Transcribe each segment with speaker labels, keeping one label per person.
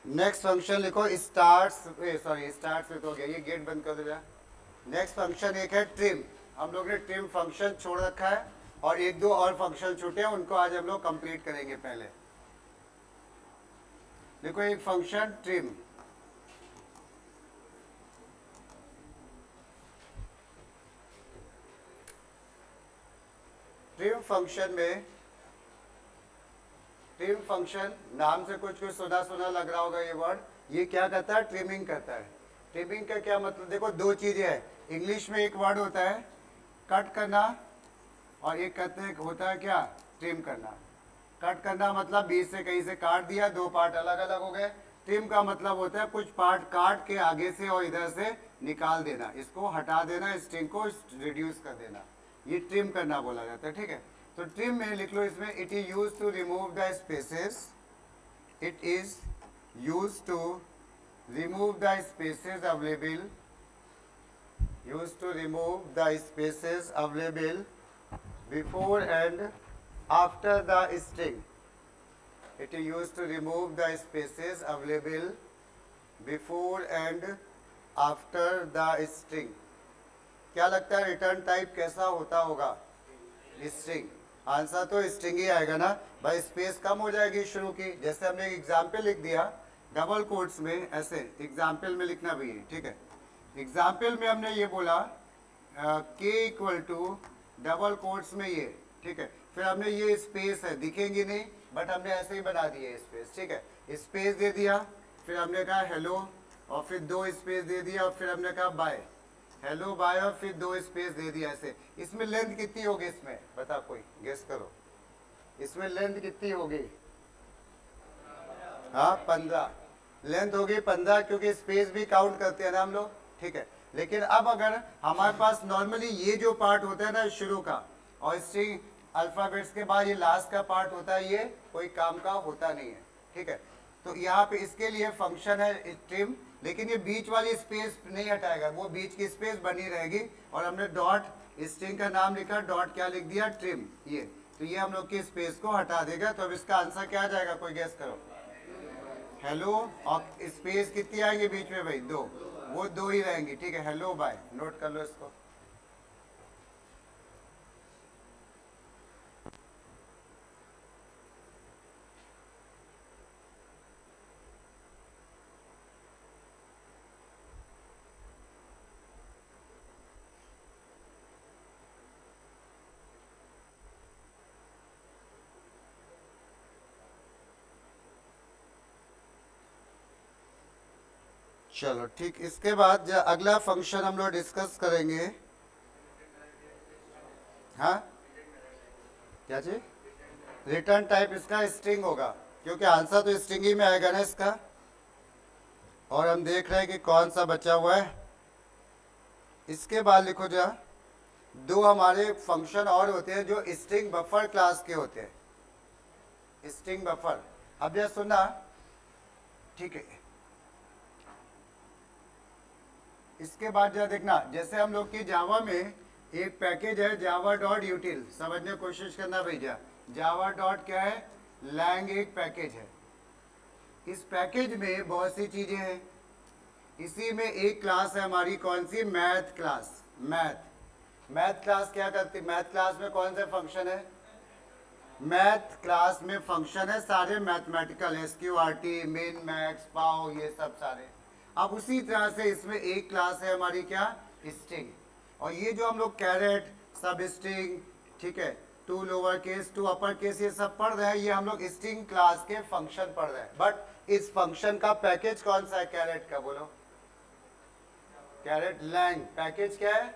Speaker 1: Next function लिखो starts, sorry starts में तो हो गया, ये गेट बंद कर दो जरा। नेक्स्ट फंक्शन एक है ट्रिम। हम लोग ने ट्रिम फंक्शन छोड़ रखा है और एक दो और फंक्शन छूटे हैं, उनको आज हम लोग कंप्लीट करेंगे। पहले देखो एक फंक्शन ट्रिम, ट्रिम फंक्शन में, ट्रिम फंक्शन नाम से कुछ कुछ सुना सुना लग रहा होगा ये वर्ड। ये क्या करता है? ट्रिमिंग करता है। ट्रिमिंग का क्या मतलब? देखो दो चीजें हैं। इंग्लिश में एक वर्ड होता है कट करना और एक कहते हैं होता है क्या? ट्रिम करना। कट करना मतलब बीच से कहीं से काट दिया, दो पार्ट अलग अलग हो गए। ट्रिम का मतलब होता है कुछ पार्ट काट के आगे से और इधर से निकाल देना, इसको हटा देना, स्ट्रिंग को रिड्यूस कर देना, ये ट्रिम करना बोला जाता है। ठीक है, तो ट्रिम में लिख लो इसमें, it is use to remove the spaces, it is use to remove the spaces available, use to remove the spaces available before and after the string. It is used to remove the spaces available before and after the string. क्या लगता है return type कैसा होता होगा? String. Answer तो string ही आएगा ना भाई, स्पेस कम हो जाएगी शुरू की। जैसे हमने एग्जाम्पल लिख दिया डबल कोट्स में, ऐसे एग्जाम्पल में लिखना भी है। ठीक है, एग्जाम्पल में हमने ये बोला के इक्वल टू डबल कोट्स में ये। ठीक है, फिर हमने ये स्पेस है, दिखेंगी नहीं बट हमने ऐसे ही बना दिए स्पेस। ठीक है, स्पेस दे दिया, फिर हमने कहा हेलो और फिर दो स्पेस दे दिया और फिर हमने कहा बाय, हेलो बाय और फिर दो स्पेस दे दिया ऐसे। इसमें लेंथ कितनी होगी? इसमें बता कोई गेस करो, इसमें लेंथ कितनी होगी? हाँ 15 लेंथ होगी 15, क्योंकि स्पेस भी काउंट करते हैं ना हम लोग। ठीक है, लेकिन अब अगर हमारे पास नॉर्मली ये जो पार्ट होता है ना शुरू का, और स्ट्रिंग अल्फाबेट्स के बाद ये लास्ट का पार्ट होता है, ये कोई काम का होता नहीं है। ठीक है, तो यहाँ पे इसके लिए फंक्शन है ट्रिम, लेकिन ये बीच वाली स्पेस नहीं हटाएगा, वो बीच की स्पेस बनी रहेगी। और हमने डॉट स्ट्रिंग का नाम लिखा, डॉट क्या लिख दिया? ट्रिम। ये तो ये हम लोग की स्पेस को हटा देगा। तो अब इसका आंसर क्या आ जाएगा? कोई गेस करो। हेलो और स्पेस कितनी आएंगी बीच में भाई? दो, वो दो ही रहेंगी। ठीक है, हेलो बाय, नोट कर लो इसको। चलो ठीक, इसके बाद जो अगला फंक्शन हम लोग डिस्कस करेंगे। हाँ क्या चीज? रिटर्न टाइप इसका स्ट्रिंग होगा, क्योंकि आंसर तो स्ट्रिंग ही में आएगा ना इसका। और हम देख रहे हैं कि कौन सा बचा हुआ है। इसके बाद लिखो जा, दो हमारे फंक्शन और होते हैं जो स्ट्रिंग बफर क्लास के होते हैं। स्ट्रिंग बफर, अब यह सुनना। ठीक है, इसके बाद जो देखना, जैसे हम लोग की जावा में एक पैकेज है जावा डॉट यूटिल, समझने की कोशिश करना भैया। जावा डॉट क्या है? लैंग एक पैकेज है। इस पैकेज में बहुत सी चीजें हैं। इसी में एक क्लास है हमारी, कौन सी? Math class. मैथ क्लास क्या करती? मैथ क्लास में कौन से फंक्शन है? मैथ क्लास में फंक्शन है सारे मैथमेटिकल, SQRT, मिन, मैक्स, पाओ, ये सब सारे। अब उसी तरह से इसमें एक क्लास है हमारी क्या? स्ट्रिंग। और ये जो हम लोग कैरेट, सब स्ट्रिंग, ठीक है, to lower case to upper case, ये सब पढ़ रहे हैं, ये हम लोग स्ट्रिंग क्लास के फंक्शन पढ़ रहे हैं। बट इस फंक्शन का पैकेज कौन सा है कैरेट का? बोलो। कैरेट लैंग, पैकेज क्या है?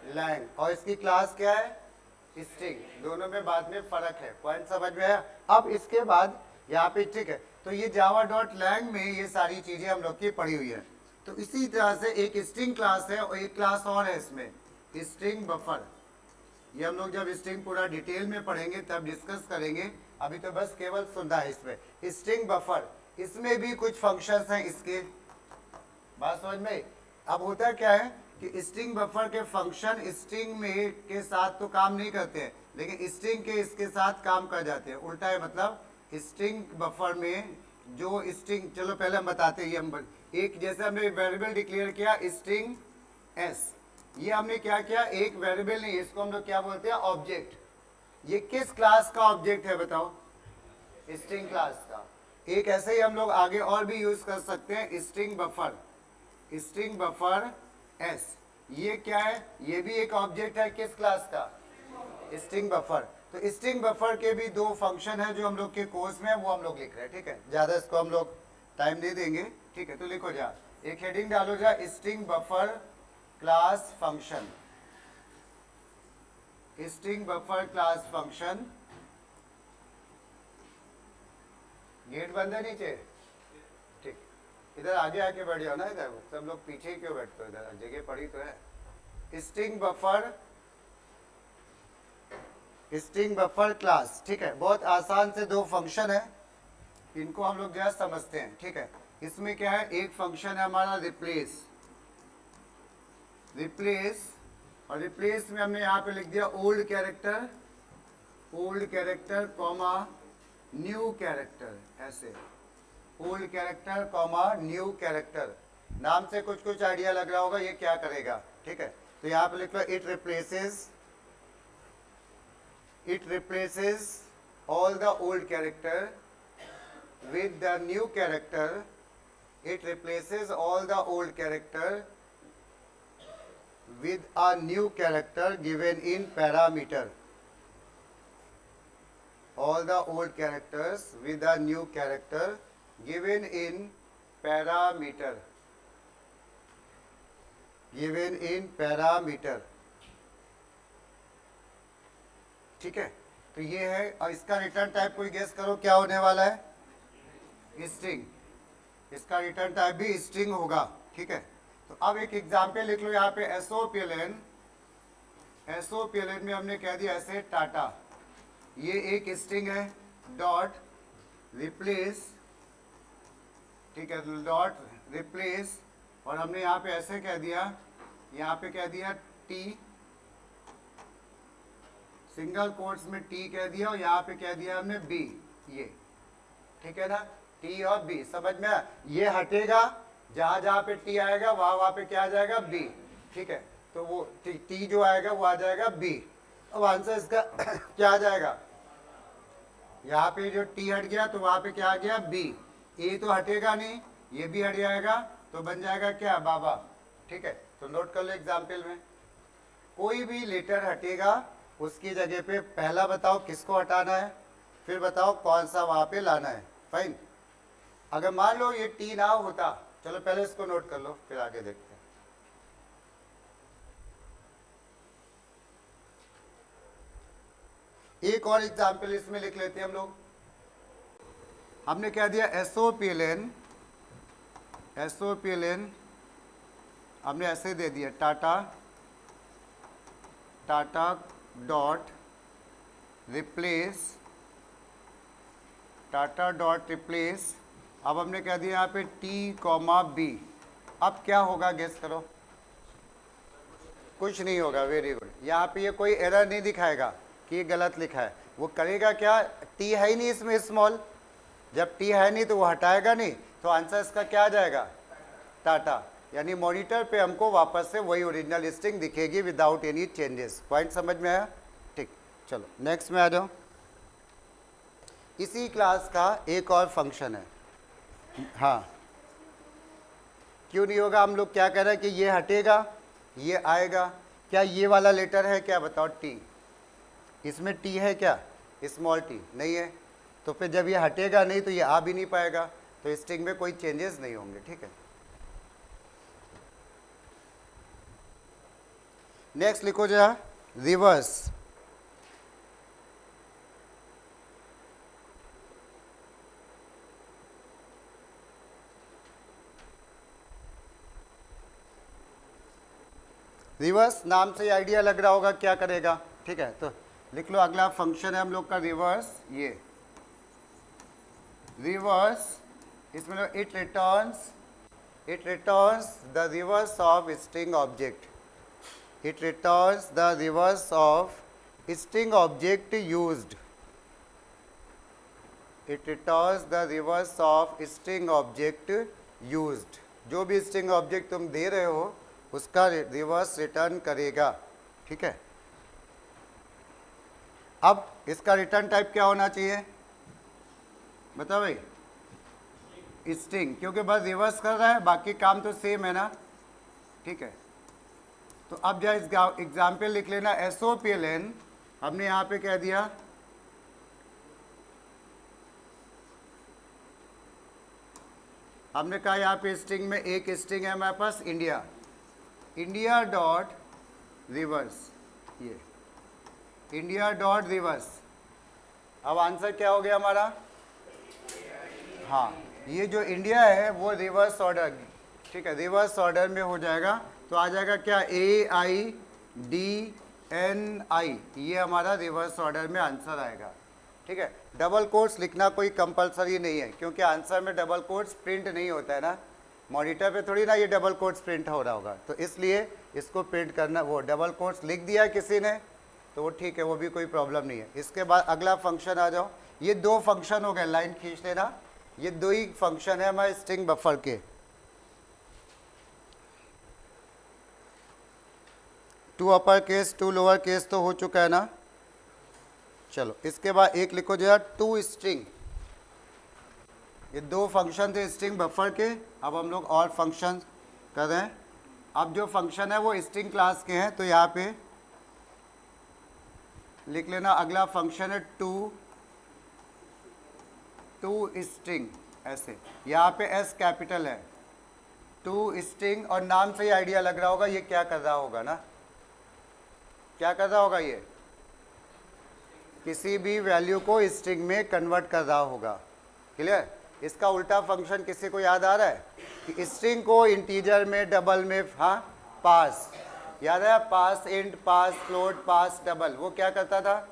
Speaker 1: लैंग। और इसकी क्लास क्या है? स्ट्रिंग। दोनों में बाद में फर्क है, पॉइंट समझ में आया? अब इसके बाद यहाँ पे ठीक है, तो ये जावा डॉट लैंग में ये सारी चीजें हम लोग की पढ़ी हुई है। तो इसी तरह से एक स्ट्रिंग क्लास है और एक क्लास और है इसमें, स्ट्रिंग बफर। ये हम लोग जब स्ट्रिंग पूरा डिटेल में पढ़ेंगे तब डिस्कस करेंगे, अभी तो बस केवल सुनना है इसमें। स्ट्रिंग बफर, इसमें भी कुछ फंक्शंस हैं इसके, बात समझ में? अब होता क्या है कि स्ट्रिंग बफर के फंक्शन स्ट्रिंग में के साथ तो काम नहीं करते हैं, लेकिन स्ट्रिंग के इसके साथ काम कर जाते हैं। उल्टा है, मतलब स्ट्रिंग बफर में जो स्ट्रिंग, चलो पहले हम बताते हैं, एक जैसे हमने वेरिएबल डिक्लेयर किया स्ट्रिंग एस, ये हमने क्या किया, एक वेरिएबल नहीं, इसको हम लोग क्या बोलते हैं, ऑब्जेक्ट। ये किस क्लास का ऑब्जेक्ट है बताओ, स्ट्रिंग क्लास का। एक ऐसे ही हम लोग आगे और भी यूज कर सकते हैं, string buffer, string buffer S, ये क्या है, ये भी एक ऑब्जेक्ट है किस क्लास का, स्ट्रिंग बफर। तो स्ट्रिंग बफर के भी दो फंक्शन है जो हम लोग के कोर्स में है, वो हम लोग लिख रहे हैं, ठीक है, ज्यादा इसको हम लोग टाइम दे देंगे, ठीक है। तो लिखो जा, एक हेडिंग डालो जा, string buffer class function, string buffer class function. Gate बंद है नीचे, ठीक, इधर आगे आके बैठ जाओ ना, इधर सब लोग पीछे ही क्यों बैठते हो, इधर जगह पड़ी तो है। String buffer, string buffer class, ठीक है, बहुत आसान से दो फंक्शन है, इनको हम लोग जो है समझते हैं, ठीक है। इसमें क्या है, एक फंक्शन है हमारा रिप्लेस, रिप्लेस, और रिप्लेस में हमने यहाँ पे लिख दिया old character, old character comma new character, ऐसे old character comma new character. नाम से कुछ कुछ आइडिया लग रहा होगा ये क्या करेगा, ठीक है। तो यहाँ पे लिख लो, it replaces, it replaces all the old character with the new character, it replaces all the old character with a new character given in parameter, all the old characters with a new character given in parameter, given in parameter, ठीक है। तो ये है, और इसका return type कोई guess करो क्या होने वाला है, स्ट्रिंग, इसका रिटर्न टाइप भी स्ट्रिंग होगा, ठीक है। तो अब एक एग्जाम्पल लिख लो यहाँ पे, एसओपीएलएन, एसओपीएलएन में हमने कह दिया ऐसे टाटा, ये एक स्ट्रिंग है, डॉट रिप्लेस, ठीक है, डॉट रिप्लेस, और हमने यहाँ पे ऐसे कह दिया, यहाँ पे कह दिया टी, सिंगल कोट्स में टी कह दिया, और यहाँ पे कह दिया हमने बी, ये, ठीक है ना, टी और बी, समझ में, ये हटेगा, जहां जहां पे टी आएगा वहां वहां पे क्या आ जाएगा, बी, ठीक है। तो वो टी जो आएगा वो आ जाएगा बी। अब आंसर इसका क्या आ जाएगा, यहाँ पे जो टी हट गया तो वहां पे क्या आ गया, बी, ए तो हटेगा नहीं, ये भी हट जाएगा, तो बन जाएगा क्या, बाबा, ठीक है। तो नोट कर लो एग्जाम्पल में, कोई भी लेटर हटेगा उसकी जगह पे पहला बताओ किसको हटाना है, फिर बताओ कौन सा वहां पे लाना है, फाइन। अगर मान लो ये टी ना होता, चलो पहले इसको नोट कर लो फिर आगे देखते हैं। एक और एग्जाम्पल इसमें लिख लेते हैं हम लोग, हमने क्या दिया, एसओपीएलएन, एसओपीएलएन हमने ऐसे दे दिया, Tata, Tata dot replace, Tata dot replace, अब हमने कह दिया यहाँ पे टी कॉमा बी, अब क्या होगा गेस करो, कुछ नहीं होगा, वेरी गुड, यहाँ पे ये कोई एरर नहीं दिखाएगा कि ये गलत लिखा है, वो करेगा क्या, टी है ही नहीं इसमें स्मॉल, जब टी है नहीं तो वो हटाएगा नहीं, तो आंसर इसका क्या आ जाएगा, टाटा, यानी मॉनिटर पे हमको वापस से वही ओरिजिनल स्ट्रिंग दिखेगी विदाउट एनी चेंजेस। पॉइंट समझ में आया, ठीक, चलो नेक्स्ट में आ जाओ। इसी क्लास का एक और फंक्शन है, हाँ, क्यों नहीं होगा, हम लोग क्या कह रहे हैं कि ये हटेगा ये आएगा, क्या ये वाला लेटर है क्या, बताओ, टी, इसमें टी है क्या, स्मॉल टी नहीं है, तो फिर जब ये हटेगा नहीं तो ये आ भी नहीं पाएगा, तो स्ट्रिंग में कोई चेंजेस नहीं होंगे, ठीक है। नेक्स्ट लिखो जरा, रिवर्स, रिवर्स नाम से आइडिया लग रहा होगा क्या करेगा, ठीक है। तो लिख लो, अगला फंक्शन है हम लोग का रिवर्स, ये रिवर्स, इसमें it returns the reverse of string object, it returns the reverse of string object used, it returns the reverse of string object used. जो भी स्ट्रिंग ऑब्जेक्ट तुम दे रहे हो उसका रिवर्स रिटर्न करेगा, ठीक है। अब इसका रिटर्न टाइप क्या होना चाहिए बताओ भाई? स्ट्रिंग, क्योंकि बस रिवर्स कर रहा है, बाकी काम तो सेम है ना, ठीक है। तो अब जा एग्जाम्पल लिख लेना, SOPLN हमने यहाँ पे कह दिया हमने कहा यहाँ पे स्ट्रिंग में एक स्ट्रिंग है हमारे पास इंडिया, इंडिया डॉट रिवर्स, ये इंडिया डॉट रिवर्स। अब आंसर क्या हो गया हमारा? हाँ, ये जो इंडिया है वो रिवर्स ऑर्डर, ठीक है, रिवर्स ऑर्डर में हो जाएगा। तो आ जाएगा क्या? AIDNI, ये हमारा रिवर्स ऑर्डर में आंसर आएगा, ठीक है। डबल कोट्स लिखना कोई कंपलसरी नहीं है, क्योंकि आंसर में डबल कोट्स प्रिंट नहीं होता है ना, मॉनिटर पे थोड़ी ना ये डबल कोट्स प्रिंट हो रहा होगा, तो इसलिए इसको प्रिंट करना, वो डबल कोट्स लिख दिया किसी ने तो वो ठीक है, वो भी कोई प्रॉब्लम नहीं है। इसके बाद अगला फंक्शन आ जाओ, ये दो फंक्शन हो गए, लाइन खींच लेना, ये दो ही फंक्शन है हमारे स्ट्रिंग बफर के, to upper case to lower case तो हो चुका है ना। चलो इसके बाद एक लिखो जरा, टू स्ट्रिंग। ये दो फंक्शन थे स्ट्रिंग बफर के, अब हम लोग और फंक्शन कर रहे हैं। अब जो फंक्शन है वो स्ट्रिंग क्लास के हैं, तो यहाँ पे लिख लेना, अगला फंक्शन है टू स्ट्रिंग, ऐसे यहाँ पे S कैपिटल है, टू स्ट्रिंग, और नाम से ही आइडिया लग रहा होगा ये क्या कर रहा होगा ना, क्या कर रहा होगा, ये किसी भी वैल्यू को स्ट्रिंग में कन्वर्ट कर रहा होगा, क्लियर। इसका उल्टा फंक्शन किसी को याद आ रहा है कि स्ट्रिंग को इंटीजर में, डबल में, हाँ, पास, याद है, पास इंट, पास फ्लोट, पास डबल, वो क्या करता था?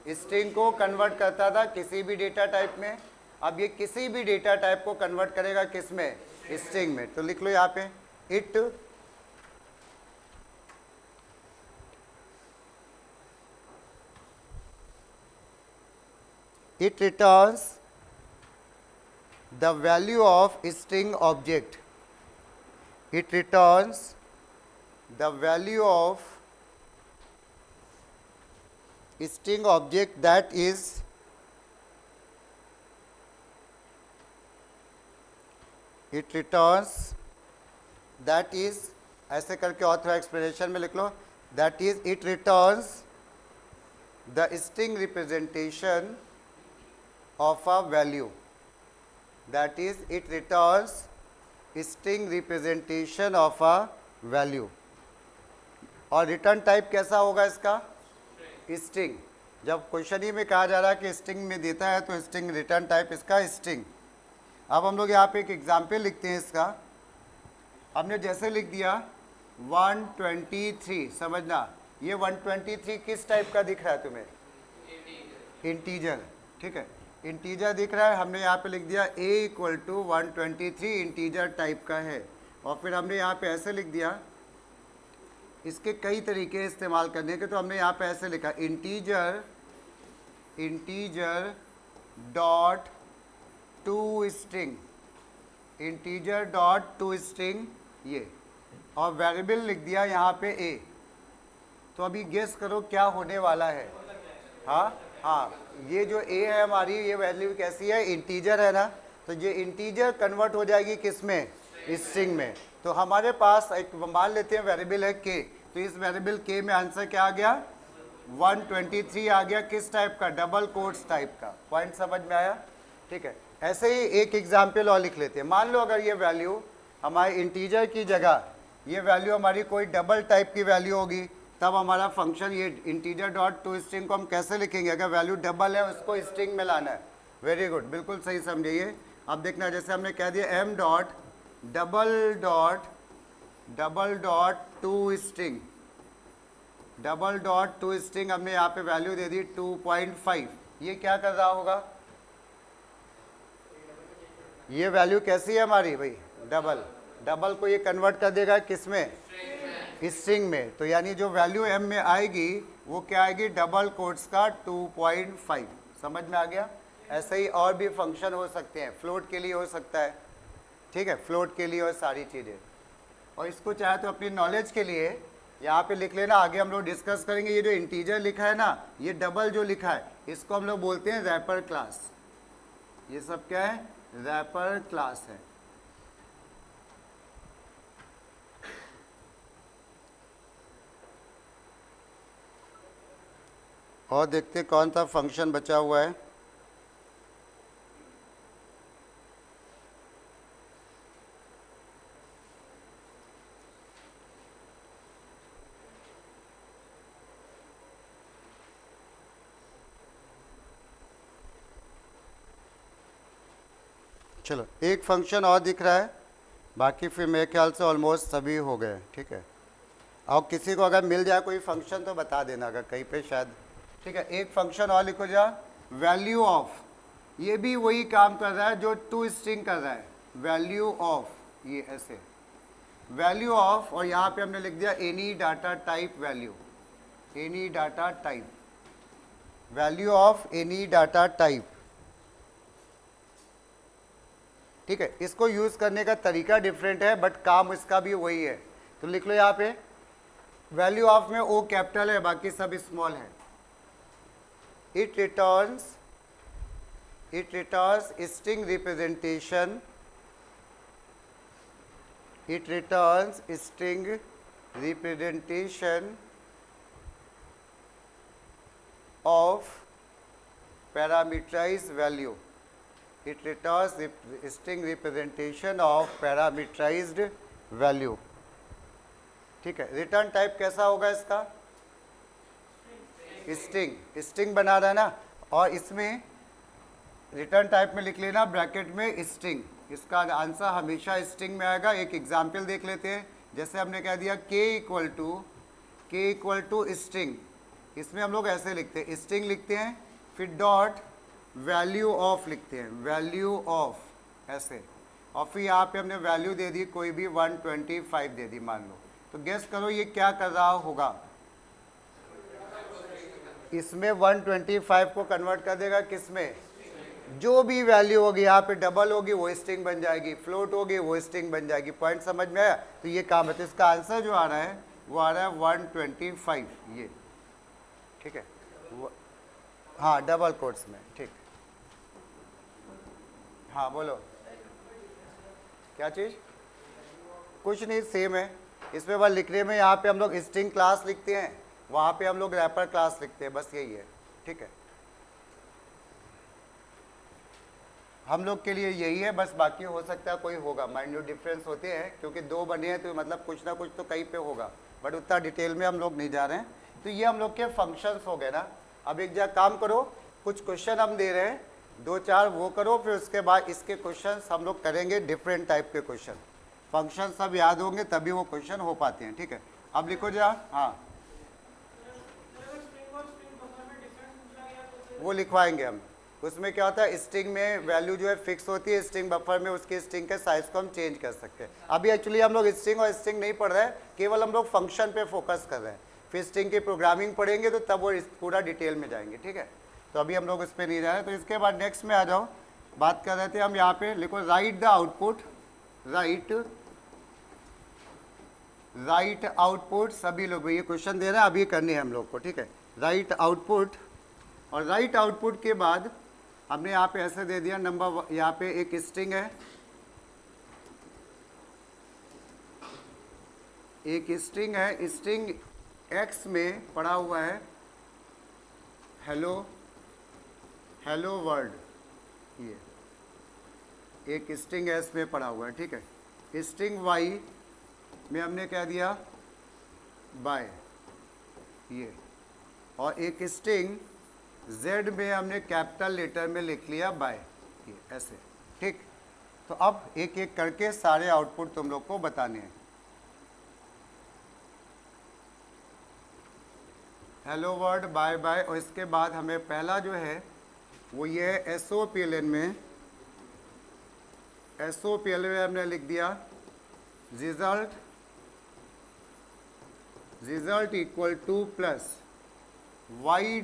Speaker 1: स्ट्रिंग को कन्वर्ट करता था किसी भी डेटा टाइप में। अब ये किसी भी डेटा टाइप को कन्वर्ट करेगा किस में? स्ट्रिंग में। तो लिख लो यहाँ पे, it returns the value of string object. It returns the value of string object that is ऐसे करके ऑथर एक्सप्लेनेशन में लिख लो, that is it returns the string representation of a value, that is it returns string representation of a value। और return type कैसा होगा इसका? String. जब question ही में कहा जा रहा है कि स्ट्रिंग में देता है तो स्ट्रिंग, रिटर्न टाइप इसका स्ट्रिंग। अब हम लोग यहाँ पे एक एग्जाम्पल लिखते हैं इसका। हमने जैसे लिख दिया 123, समझना ये 123 किस टाइप का दिख रहा है तुम्हें? इंटीजर, ठीक है, इंटीजर दिख रहा है। हमने यहाँ पे लिख दिया a equal to 123 integer type का है। और फिर हमने यहाँ पे ऐसे लिख दिया, इसके कई तरीके इस्तेमाल करने के, तो हमने यहाँ पे ऐसे लिखा integer dot to string, integer dot to string ये, और वेरिएबल लिख दिया यहाँ पे a। तो अभी गेस करो क्या होने वाला है? हाँ, ये जो a है हमारी, ये वैल्यू कैसी है? इंटीजर है ना, तो ये इंटीजर कन्वर्ट हो जाएगी किस में? स्ट्रिंग में। तो हमारे पास एक मान लेते हैं वेरिएबल है k, तो इस वेरिएबल k में आंसर क्या आ गया? 123 आ गया। किस टाइप का? डबल कोट्स टाइप का। पॉइंट समझ में आया? ठीक है। ऐसे ही एक एग्जाम्पल और लिख लेते हैं। मान लो अगर ये वैल्यू हमारे इंटीजर की जगह ये वैल्यू हमारी कोई डबल टाइप की वैल्यू होगी, तब हमारा फंक्शन ये इंटीजर डॉट टू स्ट्रिंग को हम कैसे लिखेंगे? अगर वैल्यू डबल है उसको स्ट्रिंग में लाना है। वेरी गुड, बिल्कुल सही समझिए। अब देखना, जैसे हमने कह दिया m dot double dot to string, double dot to string हमने यहाँ पे वैल्यू दे दी 2.5। ये क्या कर रहा होगा? ये वैल्यू कैसी है हमारी भाई? डबल को ये कन्वर्ट कर देगा किस में? स्ट्रिंग में। तो यानी जो वैल्यू m में आएगी वो क्या आएगी? डबल कोट्स का 2.5। समझ में आ गया? ऐसे ही और भी फंक्शन हो सकते हैं, फ्लोट के लिए हो सकता है, ठीक है, फ्लोट के लिए और सारी चीज़ें। और इसको चाहे तो अपनी नॉलेज के लिए यहाँ पे लिख लेना, आगे हम लोग डिस्कस करेंगे। ये जो इंटीजर लिखा है ना, ये डबल जो लिखा है, इसको हम लोग बोलते हैं रैपर क्लास। ये सब क्या है? रैपर क्लास है। और देखते हैं कौन सा फंक्शन बचा हुआ है। चलो एक फंक्शन और दिख रहा है, बाकी फिर मेरे ख्याल से ऑलमोस्ट सभी हो गए, ठीक है। और किसी को अगर मिल जाए कोई फंक्शन तो बता देना अगर कहीं पे शायद, ठीक है। एक फंक्शन और लिखो जा, वैल्यू ऑफ। ये भी वही काम कर रहा है जो टू स्ट्रिंग कर रहा है, वैल्यू ऑफ, ये ऐसे वैल्यू ऑफ। और यहाँ पे हमने लिख दिया any data type value, any data type, value of any data type, ठीक है। इसको यूज करने का तरीका डिफरेंट है बट काम इसका भी वही है। तो लिख लो यहाँ पे, वैल्यू ऑफ में ओ कैपिटल है, बाकी सब स्मॉल है। It returns string representation, it returns string representation of parameterized value, it returns string representation of parameterized value, ठीक है। रिटर्न टाइप कैसा होगा इसका? स्ट्रिंग बना रहा है ना, और इसमें रिटर्न टाइप में लिख लेना ब्रैकेट में स्ट्रिंग, इसका आंसर हमेशा स्ट्रिंग में आएगा। एक एग्जाम्पल देख लेते हैं, जैसे हमने कह दिया k इक्वल टू स्ट्रिंग, इसमें हम लोग ऐसे लिखते हैं, स्ट्रिंग लिखते हैं फिर डॉट वैल्यू ऑफ लिखते हैं, वैल्यू ऑफ ऐसे, और फिर यहाँ पे हमने वैल्यू दे दी कोई भी 125 दे दी मान लो। तो गेस करो ये क्या कर रहा होगा? इसमें 125 को कन्वर्ट कर देगा किस में? जो भी वैल्यू होगी, यहाँ पे डबल होगी वो स्ट्रिंग बन जाएगी, फ्लोट होगी वो स्ट्रिंग बन जाएगी। पॉइंट समझ में आया? तो ये काम है। तो इसका आंसर जो आ रहा है वो आ रहा है 125, ये ठीक है। हाँ डबल कोट्स में, ठीक। हाँ बोलो क्या चीज़? कुछ नहीं, सेम है। इसमें बस लिखने में यहाँ पे हम लोग स्ट्रिंग क्लास लिखते हैं, वहाँ पे हम लोग रैपर क्लास लिखते हैं, बस यही है, ठीक है। हम लोग के लिए यही है बस, बाकी हो सकता है कोई होगा, माइन्यूट डिफरेंस होते हैं क्योंकि दो बने हैं तो मतलब कुछ ना कुछ तो कहीं पे होगा, बट उतना डिटेल में हम लोग नहीं जा रहे हैं। तो ये हम लोग के फंक्शंस हो गए ना। अब एक जगह काम करो, कुछ क्वेश्चन हम दे रहे हैं, 2-4 वो करो, फिर उसके बाद इसके क्वेश्चन हम लोग करेंगे, डिफरेंट टाइप के क्वेश्चन। फंक्शन सब याद होंगे तभी वो क्वेश्चन हो पाते हैं, ठीक है। अब लिखो जा, हाँ वो लिखवाएंगे हम। उसमें क्या होता है, स्ट्रिंग में वैल्यू जो है फिक्स होती है, स्ट्रिंग बफर में उसके स्ट्रिंग के साइज को हम चेंज कर सकते हैं। अभी एक्चुअली हम लोग स्ट्रिंग और स्ट्रिंग नहीं पढ़ रहे हैं, केवल हम लोग फंक्शन पे फोकस कर रहे हैं। फिर स्ट्रिंग की प्रोग्रामिंग पढ़ेंगे तो तब वो पूरा डिटेल में जाएंगे, ठीक है। तो अभी हम लोग इस पर नहीं जा रहे। तो इसके बाद नेक्स्ट में आ जाओ, बात कर रहे थे हम यहाँ पे, लिखो right the output, right output. सभी लोग ये क्वेश्चन दे रहे हैं, अभी करनी है हम लोग को, ठीक है। राइट आउटपुट, और राइट आउटपुट के बाद हमने यहाँ पे ऐसे दे दिया नंबर, यहाँ पे एक स्ट्रिंग है, एक स्ट्रिंग है, स्ट्रिंग एक्स में पड़ा हुआ है हेलो वर्ल्ड, ये एक स्ट्रिंग एस में पड़ा हुआ है, ठीक है। स्ट्रिंग वाई में हमने कह दिया बाय, ये, और एक स्ट्रिंग Z में हमने कैपिटल लेटर में लिख लिया बाय, ये ऐसे, ठीक। तो अब एक एक करके सारे आउटपुट तुम लोग को बताने हैं। हेलो वर्ल्ड, बाय बाय, और इसके बाद हमें पहला जो है वो ये है SOPLN में, SOPLN में हमने लिख दिया result equal two plus y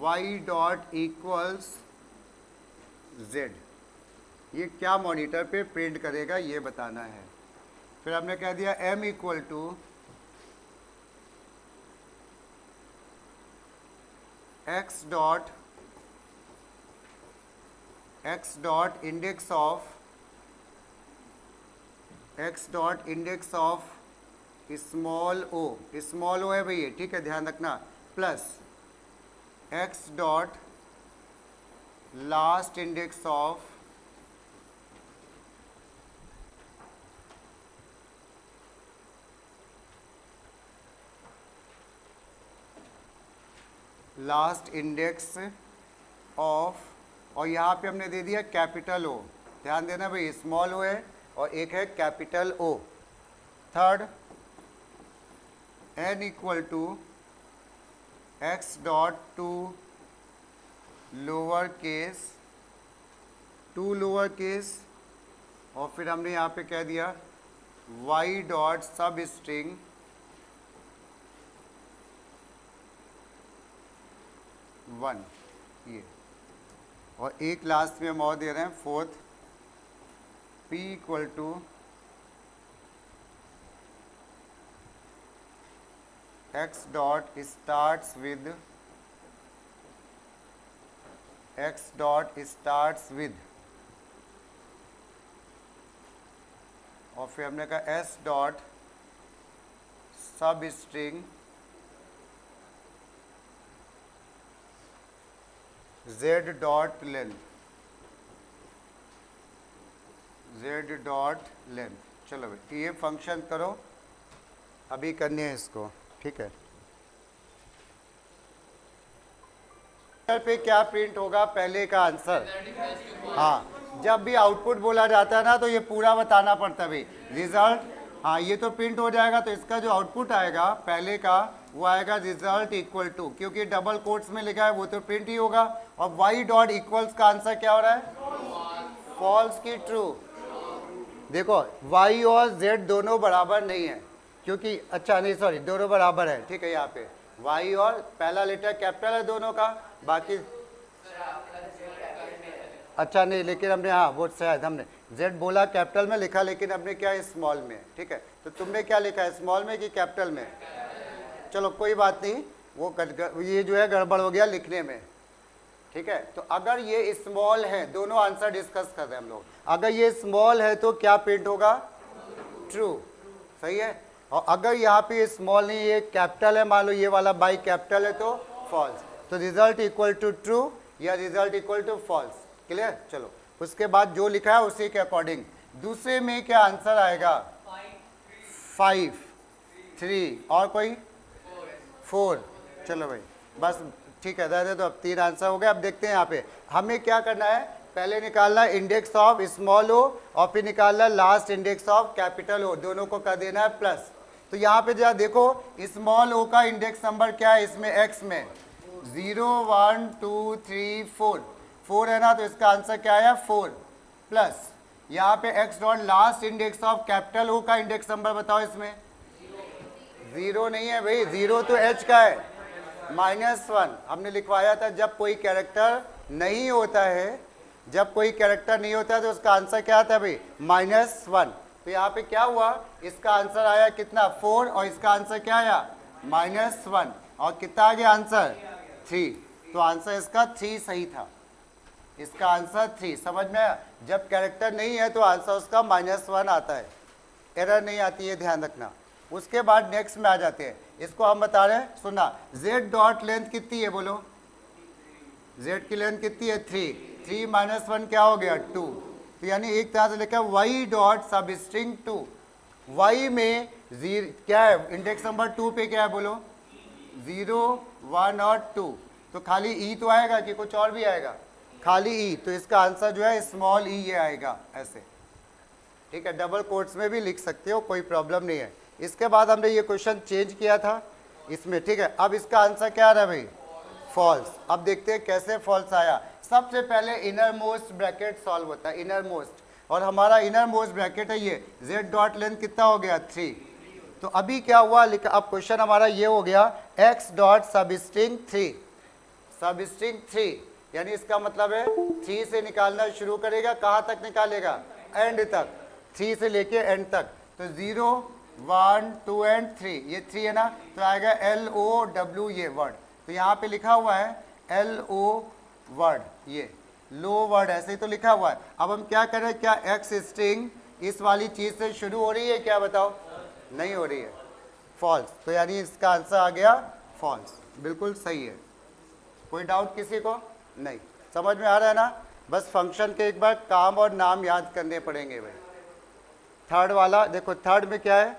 Speaker 1: y dot equals z, ये क्या मॉनिटर पे प्रिंट करेगा ये बताना है। फिर हमने कह दिया m equal to x dot index of small O है भैया, ठीक है, ध्यान रखना, plus x dot last index of और यहाँ पे हमने दे दिया कैपिटल ओ, ध्यान देना भाई, स्मॉल ओ है और एक है capital O. Third n equal to x dot to lower case और फिर हमने यहाँ पे कह दिया y dot substring one, ये, और एक लास्ट में हम और दे रहे हैं fourth, p equal to x dot starts with और फिर हमने कहा s dot substring z dot length. चलो भाई ये फंक्शन करो, अभी करनी है इसको, ठीक है। पे क्या प्रिंट होगा, पहले का आंसर, हाँ, जब भी आउटपुट बोला जाता है ना तो ये पूरा बताना पड़ता है भाई, रिजल्ट, हाँ, ये तो प्रिंट हो जाएगा, तो इसका जो आउटपुट आएगा पहले का वो आएगा रिजल्ट इक्वल टू, क्योंकि डबल कोट्स में लिखा है वो तो प्रिंट ही होगा। और y डॉट इक्वल्स का आंसर क्या हो रहा है, फॉल्स की ट्रू। देखो y और z दोनों बराबर नहीं है, क्योंकि अच्छा नहीं सॉरी दोनों बराबर है, ठीक है, यहाँ पे y और पहला लेटर कैपिटल है दोनों का, बाकी अच्छा नहीं, लेकिन हमने हाँ वो शायद हमने z बोला कैपिटल में लिखा, लेकिन हमने क्या स्मॉल में, ठीक है, तो तुमने क्या लिखा है, स्मॉल में कि कैपिटल में, चलो कोई बात नहीं, वो ये जो है गड़बड़ हो गया लिखने में, ठीक है। तो अगर ये स्मॉल है, दोनों आंसर डिस्कस कर रहे हैं हम लोग, अगर ये स्मॉल है तो क्या प्रिंट होगा, ट्रू, सही है। और अगर यहाँ पे स्मॉल नहीं, ये कैपिटल है, मान लो ये वाला बाई कैपिटल है तो फॉल्स, तो रिजल्ट इक्वल टू ट्रू या result equal to false, clear. चलो उसके बाद जो लिखा है उसी के अकॉर्डिंग दूसरे में क्या आंसर आएगा, 5 3 और कोई 4, चलो भाई बस ठीक है, दादा तो अब 3 आंसर हो गए। अब देखते हैं यहाँ पे हमें क्या करना है, पहले निकालना इंडेक्स ऑफ स्मॉल ओ और फिर निकालना लास्ट इंडेक्स ऑफ कैपिटल ओ, दोनों को कर देना है प्लस। तो यहाँ पे जरा देखो स्मॉल ओ का इंडेक्स नंबर क्या है, इसमें x में 0 1 2 3 4 है ना, तो इसका आंसर क्या आया 4 प्लस यहाँ पे x dot last index of capital O का इंडेक्स नंबर बताओ, इसमें 0 नहीं है भाई, 0 तो h का है, -1 हमने लिखवाया था। जब कोई कैरेक्टर नहीं होता है, जब कोई कैरेक्टर नहीं होता है तो उसका आंसर क्या आता है भाई, -1। तो यहाँ पे क्या हुआ, इसका आंसर आया कितना 4 और इसका आंसर क्या आया -1 और कितना आ गया आंसर 3, तो आंसर इसका 3 सही था, इसका आंसर 3, समझ में आया। जब कैरेक्टर नहीं है तो आंसर उसका -1 आता है, एरर नहीं आती है, ध्यान रखना। उसके बाद नेक्स्ट में आ जाते हैं, इसको हम बता रहे हैं, सुनना, z डॉट लेंथ कितनी है बोलो, z की लेंथ कितनी है 3 -1 क्या हो गया 2, तो यानी एक तरह से लिखा y डॉट सब स्ट्रिंग 2, y में क्या है इंडेक्स नंबर 2 पे क्या है बोलो, 0 1 और 2, तो खाली e तो आएगा कि कुछ और भी आएगा, खाली e, तो इसका आंसर जो है स्मॉल e ये आएगा ऐसे, ठीक है। डबल कोट्स में भी लिख सकते हो, कोई प्रॉब्लम नहीं है। इसके बाद हमने ये क्वेश्चन चेंज किया था इसमें, ठीक है। अब इसका आंसर क्या आ रहा है भाई, फॉल्स। अब देखते हैं कैसे फॉल्स आया। सबसे पहले इनर मोस्ट ब्रैकेट सॉल्व होता है, इनर मोस्ट, और हमारा इनर मोस्ट ब्रैकेट है ये, z डॉट लेंथ कितना हो गया 3, तो अभी क्या हुआ, अब क्वेश्चन हमारा ये हो गया x डॉट सब स्ट्रिंग 3, सब स्ट्रिंग 3, यानी इसका मतलब है 3 से निकालना शुरू करेगा, कहाँ तक निकालेगा, एंड तक, 3 से लेके एंड तक। तो 0 1 2 एंड 3, ये 3 है ना, तो आएगा LOW ये वर्ड। तो यहाँ पे लिखा हुआ है LO वर्ड, ये लो वर्ड ऐसे ही तो लिखा हुआ है। अब हम क्या कर रहे हैं, क्या एक्स स्ट्रिंग इस वाली चीज से शुरू हो रही है क्या, बताओ, नहीं हो रही है, फॉल्स। तो यानी इसका आंसर आ गया फॉल्स, बिल्कुल सही है। कोई डाउट किसी को, नहीं, समझ में आ रहा है ना। बस फंक्शन के एक बार काम और नाम याद करने पड़ेंगे भाई। थर्ड वाला देखो, थर्ड में क्या है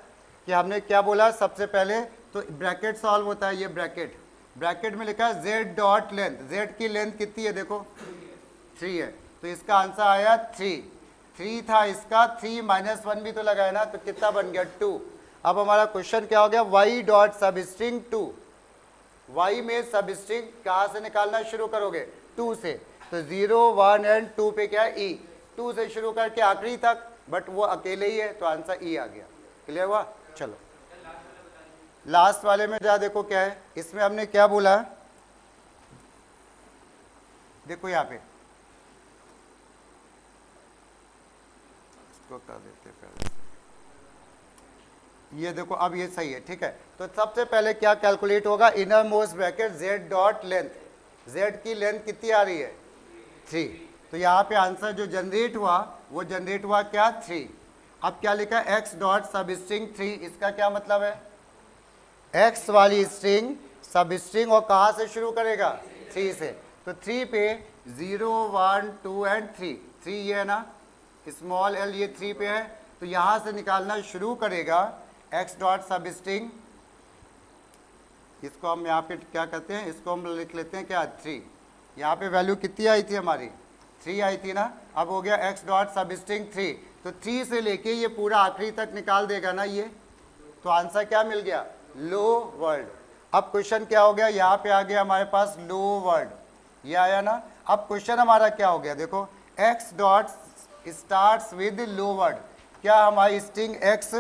Speaker 1: कि हमने क्या बोला सबसे पहले, तो ब्रैकेट सॉल्व होता है, ये ब्रैकेट, ब्रैकेट में लिखा है z डॉट लेंथ, z की लेंथ कितनी है देखो 3 है, तो इसका आंसर आया 3 था इसका, 3 - 1 भी तो लगाया ना, तो कितना बन गया 2। अब हमारा क्वेश्चन क्या हो गया, y डॉट सब स्ट्रिंग 2, y में सब स्ट्रिंग कहाँ से निकालना शुरू करोगे, 2 से। तो 0 1 एंड 2 पे क्या है, e, 2 से शुरू करके आखिरी तक, बट वो अकेले ही है, तो आंसर e आ गया। क्लियर हुआ। चलो लास्ट वाले में जा, देखो क्या है इसमें, हमने क्या बोला, देखो यहाँ पे, इसको कर देते पहले, ये देखो अब ये सही है, ठीक है। तो सबसे पहले क्या कैलकुलेट होगा, inner most bracket z dot length, z की लेंथ कितनी आ रही है 3, तो यहाँ पे आंसर जो जनरेट हुआ वो जनरेट हुआ क्या 3। अब क्या लिखा है, x डॉट सब स्ट्रिंग 3, इसका क्या मतलब है, x वाली स्ट्रिंग सब स्ट्रिंग और कहाँ से शुरू करेगा, 3 से। तो 3 पे 0 1 2 एंड 3 ये है ना, स्मॉल l ये 3 पे है, तो यहाँ से निकालना शुरू करेगा x डॉट सब स्ट्रिंग, इसको हम यहाँ पे क्या करते हैं, इसको हम लिख लेते हैं क्या 3, यहाँ पे वैल्यू कितनी आई थी हमारी 3 आई थी ना। अब हो गया x डॉट सब स्ट्रिंग 3, तो 3 से लेके ये पूरा आखिरी तक निकाल देगा ना ये, तो आंसर क्या मिल गया, लो वर्ड। अब क्वेश्चन क्या हो गया, यहाँ पे आ गया हमारे पास लो वर्ड, ये आया ना। अब क्वेश्चन हमारा क्या हो गया, देखो x dot starts with low word, क्या हमारी स्ट्रिंग x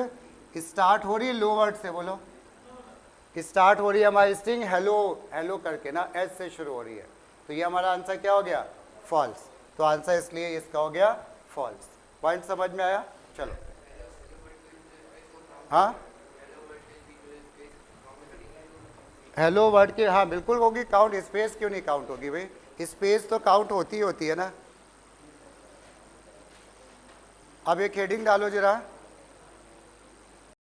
Speaker 1: स्टार्ट हो रही है लो वर्ड से, बोलो, स्टार्ट हो रही है हमारी स्ट्रिंग हेलो हेलो करके ना, एस से शुरू हो रही है, तो ये हमारा आंसर क्या हो गया, फॉल्स। तो आंसर इसलिए इसका हो गया फॉल्स। पॉइंट समझ में आया। चलो हाँ, हेलो वर्ड की, हाँ बिल्कुल होगी काउंट, स्पेस क्यों नहीं काउंट होगी भाई, स्पेस तो काउंट होती है ना। अब एक हेडिंग डालो जरा,